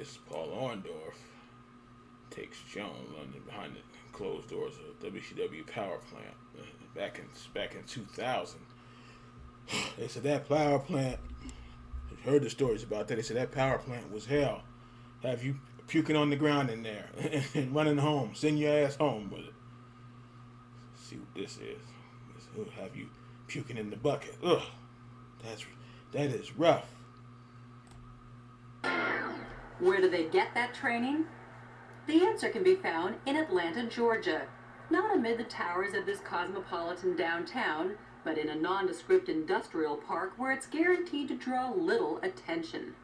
This Paul Orndorff takes Joan Lunden behind the closed doors of WCW power plant back in 2000. They said that power plant. I heard the stories about that. They said that power plant was hell. Have you puking on the ground in there and running home? Send your ass home with it. See what this is. Have you puking in the bucket? Ugh, that is rough. Where do they get that training? The answer can be found in Atlanta, Georgia. Not amid the towers of this cosmopolitan downtown, but in a nondescript industrial park where it's guaranteed to draw little attention.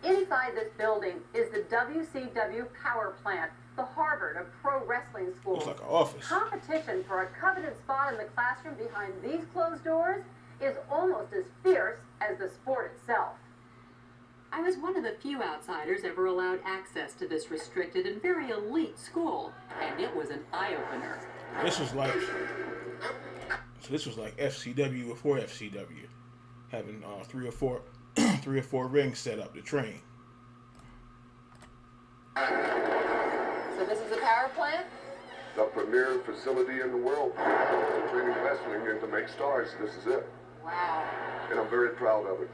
Inside this building is the WCW power plant, the Harvard of pro wrestling schools. Looks like an office. Competition for a coveted spot in the classroom behind these closed doors is almost as fierce as the sport itself. I was one of the few outsiders ever allowed access to this restricted and very elite school, and it was an eye-opener. This was like FCW before FCW, having three or four rings set up to train. So this is a power plant? The premier facility in the world for training wrestling and to make stars. This is it. Wow. And I'm very proud of it.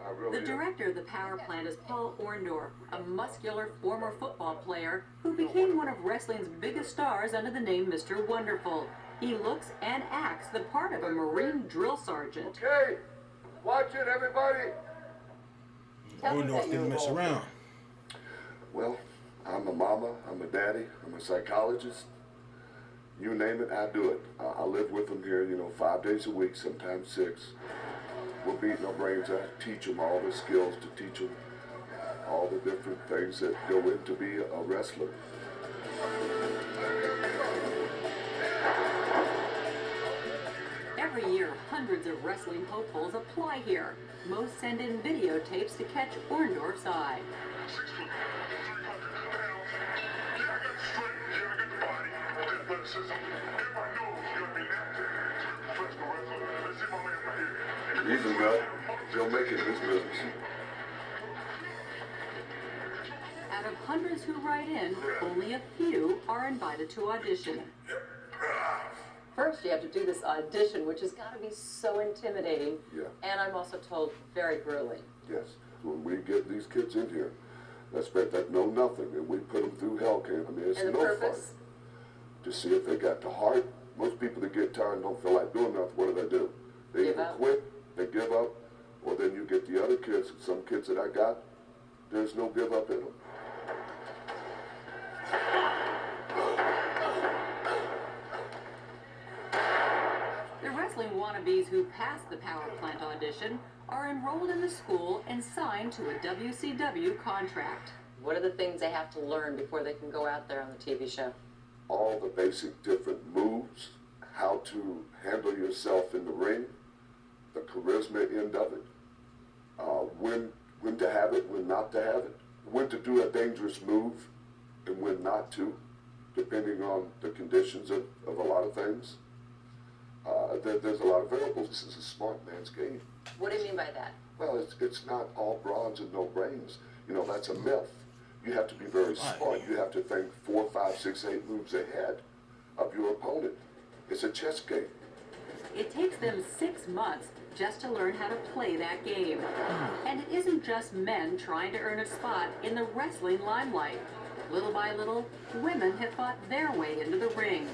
I really The director of the power plant is Paul Orndorff, a muscular former football player who became one of wrestling's biggest stars under the name Mr. Wonderful. He looks and acts the part of a Marine drill sergeant. Okay, watch it, everybody. Orndorff didn't mess around. Well, I'm a mama, I'm a daddy, I'm a psychologist. You name it, I do it. I live with them here, 5 days a week, sometimes 6. We're beating our brains out, teach them all the skills, to teach them all the different things that go into be a wrestler. Every year, hundreds of wrestling hopefuls apply here. Most send in videotapes to catch Orndorff's eye. He's a nut. He'll make it in this business. Out of hundreds who write in, only a few are invited to audition. First, you have to do this audition, which has got to be so intimidating. Yeah. And I'm also told very grueling. Yes. When we get these kids in here, that know nothing, and we put them through hell camp. I mean, it's And the no purpose? fun. To see if they got the heart. Most people that get tired and don't feel like doing nothing, what do? They Give either up. quit, they give up, or then you get the other kids, some kids that I got, there's no give up in them. The wrestling wannabes who pass the power plant audition are enrolled in the school and signed to a WCW contract. What are the things they have to learn before they can go out there on the TV show? All the basic different moves, how to handle yourself in the ring, the charisma end of it, when to have it, when not to have it, when to do a dangerous move and when not to, depending on the conditions of a lot of things. There's a lot of variables. This is a smart man's game. What do you mean by that? Well, it's not all bronze and no brains. That's a myth. You have to be very smart. You have to think 4, 5, 6, 8 moves ahead of your opponent. It's a chess game. It takes them 6 months just to learn how to play that game. And it isn't just men trying to earn a spot in the wrestling limelight. Little by little, women have fought their way into the ring.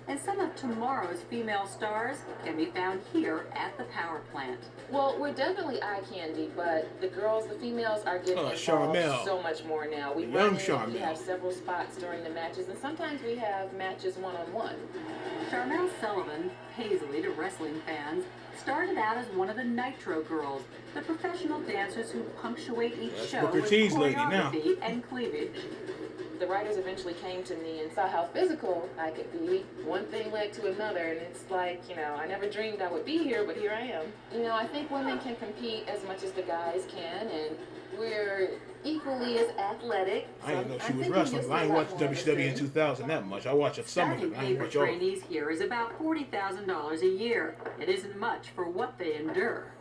And some of tomorrow's female stars can be found here at the power plant. Well, we're definitely eye candy, but the females are getting involved Charmel. so much more now. We Young run in, Charmel. we have several spots during the matches, and sometimes we have matches one-on-one. Charmel Sullivan, Paisley to wrestling fans, started out as one of the Nitro Girls, the professional dancers who punctuate each That's show Booker with T's lady now. choreography and cleavage. The writers eventually came to me and saw how physical I could be. One thing led to another, and it's like, I never dreamed I would be here, but here I am. I think women can compete as much as the guys can, and we're equally as athletic. I didn't know she was wrestling. I ain't watched WCW in 2000 that much. I watched some of Starting it. I pay ain't for watch all. trainees here is about $40,000 a year. It isn't much for what they endure.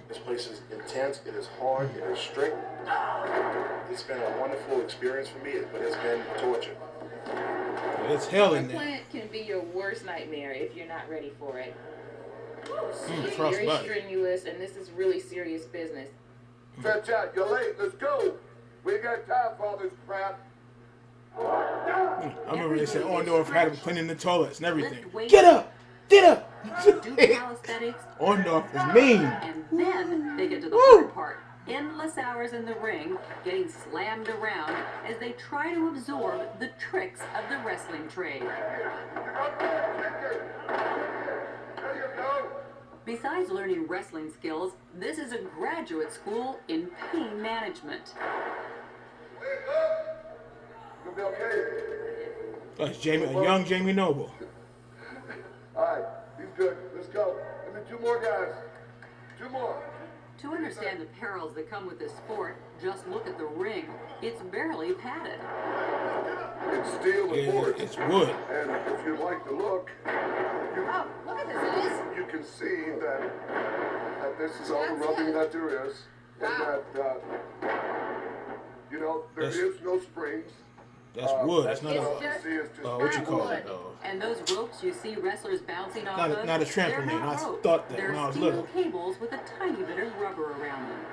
This place is intense, it is hard, it is strict. It's been a wonderful experience for me, but it's been torture. It's hell in Power there. plant can be your worst nightmare if you're not ready for it. It's trust very buddy. strenuous, and this is really serious business. Stretch out, you're late, let's go. We ain't got time for all this crap. I remember they said Orndorff had him cleaning the toilets and everything. Lift weights. Get up! Get up! Do calisthenics, Orndorff is mean. and then they get to the hard part. Endless hours in the ring, getting slammed around as they try to absorb the tricks of the wrestling trade. Besides learning wrestling skills, this is a graduate school in pain management. You'll be okay. That's Jamie, a young Jamie Noble. All right, he's good. Let's go. Give me 2 more guys. 2 more. To understand the perils that come with this sport, just look at the ring. It's barely padded. It's steel and Yeah, boards. it's wood. And if you like the look, Oh, look at this. you can see that this is all the rubbing that there is. And that, you know, there That's- is no springs. That's wood. That's not all a, you see is just what you call wood. it? And those ropes you see wrestlers bouncing off Not a- of, not a they're trampoline. not I ropes. thought that They're when I was steel little. cables with a tiny bit of rubber around them.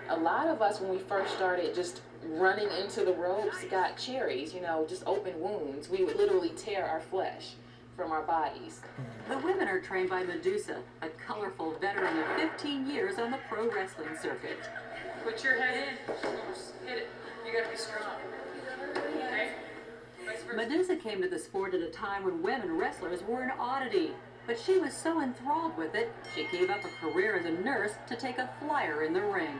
A lot of us, when we first started just running into the ropes, got cherries, just open wounds. We would literally tear our flesh from our bodies. The women are trained by Medusa, a colorful veteran of 15 years on the pro wrestling circuit. Put your head in. Hit it. You gotta be strong. Okay? Vice versa. Medusa came to the sport at a time when women wrestlers were an oddity, but she was so enthralled with it, she gave up a career as a nurse to take a flyer in the ring.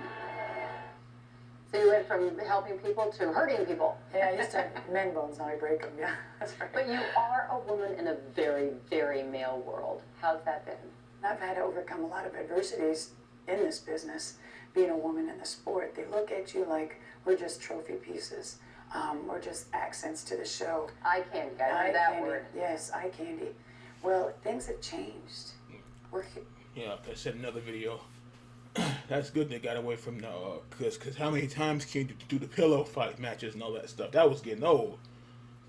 So you went from helping people to hurting people. Yeah, I used to mend bones, now I break them, yeah, that's right. But you are a woman in a very, very male world. How's that been? I've had to overcome a lot of adversities in this business, being a woman in the sport. They look at you like we're just trophy pieces. We're just accents to the show. Eye candy, I Eye heard that candy. word. Yes, eye candy. Well, things have changed. We're Yeah, I said another video. That's good they got away from the, cause how many times can you do the pillow fight matches and all that stuff? That was getting old.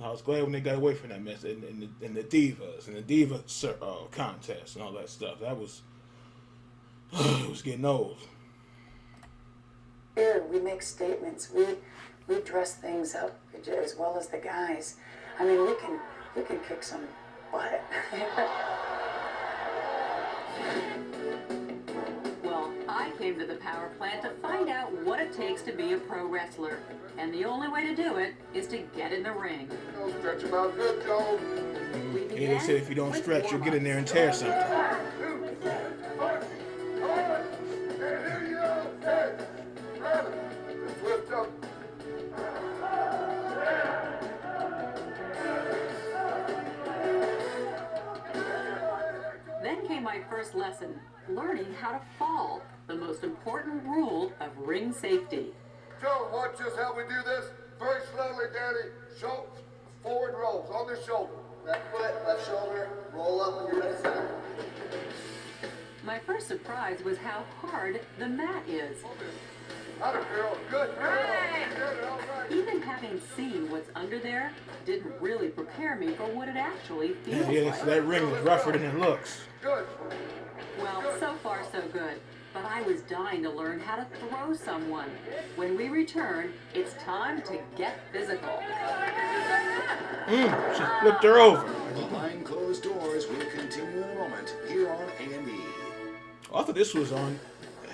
I was glad when they got away from that mess and the divas and the diva contest and all that stuff. That was, it was getting old. here, we make statements. We dress things up as well as the guys. I mean, we can kick some butt. Well, I came to the power plant to find out what it takes to be a pro wrestler. And the only way to do it is to get in the ring. Don't stretch them out good, Joan. We Yeah, they began said if you don't with stretch, you'll get in there and warm-ups. tear something. And here you go. Hey, grab it. Let's lift up. Then came my first lesson, learning how to fall, the most important rule of ring safety. Joan, watch just how we do this. Very slowly, Daddy. Show forward rolls on the shoulder. Left foot, left shoulder, roll up when you're ready to center. My first surprise was how hard the mat is. Out of girl. Good girl. Good, all right. Even having seen what's under there didn't really prepare me for what it actually feels Yeah, like. that ring is rougher than it looks. Good. Well, so far so good. But I was dying to learn how to throw someone. When we return, it's time to get physical. She flipped her over. Behind closed doors will continue in a moment here on A&E. Oh, I thought this was on.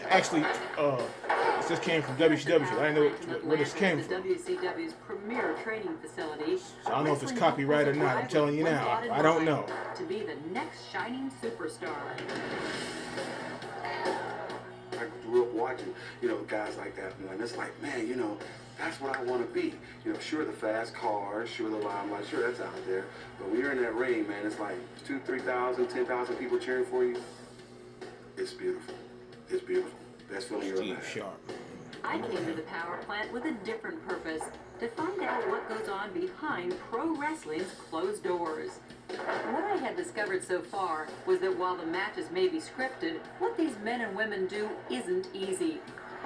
Actually, this came from WCW. I didn't know where this came from. The WCW's premier training facility. So I don't know if it's copyright or not. I'm telling you now. I don't know. To be the next shining superstar. I grew up watching, guys like that, and it's like, man, that's what I want to be. Sure, the fast cars, sure, the limelight, sure, that's out there. But when you're in that ring, man, it's like 2,000, 3,000, 10,000 people cheering for you. It's beautiful. It's beautiful. Best feeling you're ever Steve had. Sharp. I came to the power plant with a different purpose, to find out what goes on behind pro wrestling's closed doors. What I had discovered so far was that while the matches may be scripted, what these men and women do isn't easy.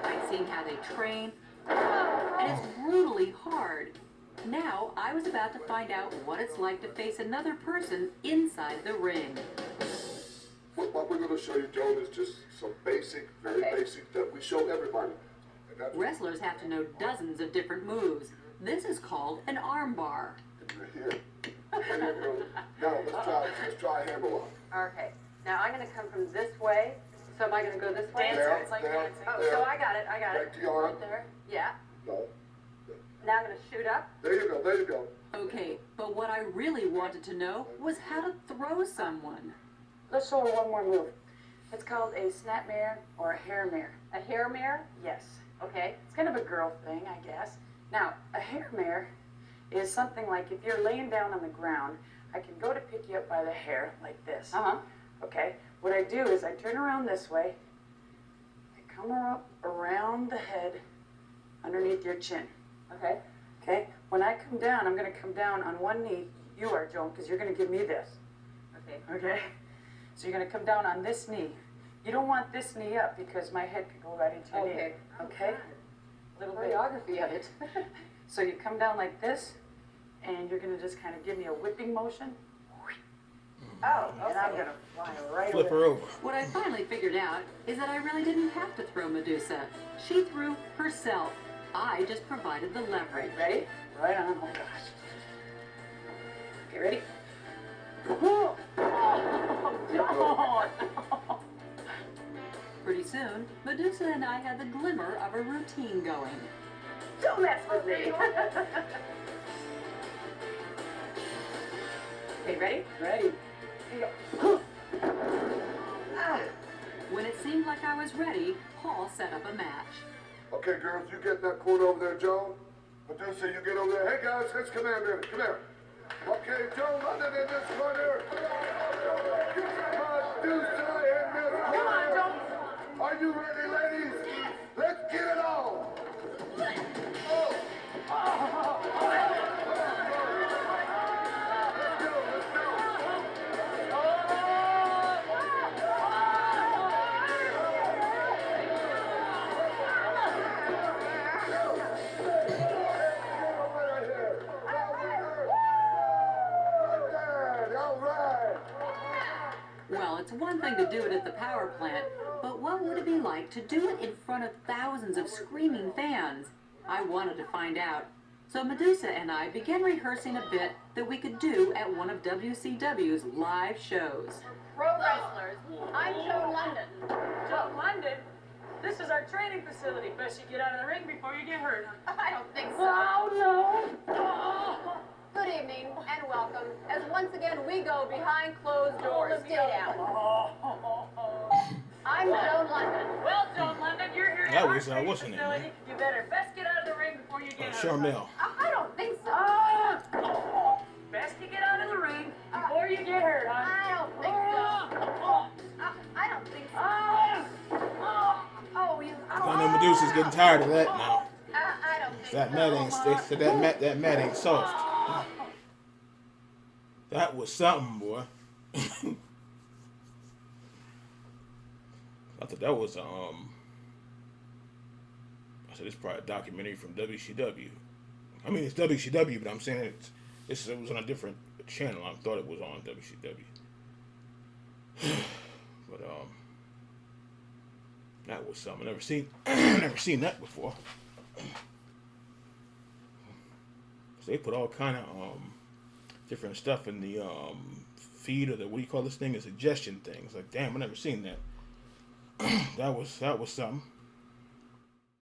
I'd seen how they train, and it's brutally hard. Now, I was about to find out what it's like to face another person inside the ring. What we're going to show you, Joan, is just some basic, very basic that we show everybody. Wrestlers have to know dozens of different moves. This is called an arm bar. Here. Now, let's try a hammer lock. Okay. Now I'm going to come from this way. So am I going to go this way? There, It's like there, dancing. Oh, there. so I got it. Back to your arm. Right there. Yeah. No. Now I'm going to shoot up. There you go, there you go. Okay, but what I really wanted to know was how to throw someone. Let's show her one more move. It's called a snap mare or a hair mare. A hair mare? Yes. Okay. It's kind of a girl thing, I guess. Now, a hair mare is something like if you're laying down on the ground, I can go to pick you up by the hair like this. Uh-huh. Okay? What I do is I turn around this way, I come up around the head, underneath your chin. Okay. Okay? When I come down, I'm going to come down on one knee. You are, Joan, because you're going to give me this. Okay. Okay? So you're going to come down on this knee. You don't want this knee up because my head could go right into your knee. Okay. Okay? Little choreography of it. So you come down like this, and you're going to just kind of give me a whipping motion. Oh, And I'm going to fly right Flip away. her over. What I finally figured out is that I really didn't have to throw Medusa. She threw herself. I just provided the leverage. Ready? Right on. Oh, gosh. Okay, ready? Pretty soon, Medusa and I had the glimmer of a routine going. Don't mess with me. Okay, ready? Ready. Here you go. When it seemed like I was ready, Paul set up a match. Okay, girls, you get in that corner over there, Joan. Medusa, you get over there. Hey, guys, let's come here a minute. Come here. Okay, Joan, London in this corner. Medusa in this corner. Come on, Joan. Are you ready, ladies? Let's get it on. Well, it's one thing to do it at the power plant, but what would it be like to do it in front of thousands of screaming fans? I wanted to find out. So Medusa and I began rehearsing a bit that we could do at one of WCW's live shows. Pro wrestlers. I'm Joan Lunden. Joan, London, this is our training facility. Best you get out of the ring before you get hurt. I don't think so. Oh, no. Good evening and welcome. As once again we go behind closed doors. Stay down. I'm Joan Lunden. Well, Joan London, you're here That at our was, training what's her name, facility. man? You better best get out of the ring before you get hurt. Charmel. I don't think so. Best you get out of the ring before you get hurt, huh? I don't think so. I don't think so. Oh, you. I know Medusa's getting tired of that now. I don't think That so. mat ain't, they said that mat ain't soft. That was something, boy. I thought that was I said it's probably a documentary from WCW. I mean it's WCW, but I'm saying it was on a different channel. I thought it was on WCW. But that was something. Never seen that before. So they put all kind of different stuff in the feed or the what do you call this thing? A suggestion thing. It's like damn, I never seen that. that was something.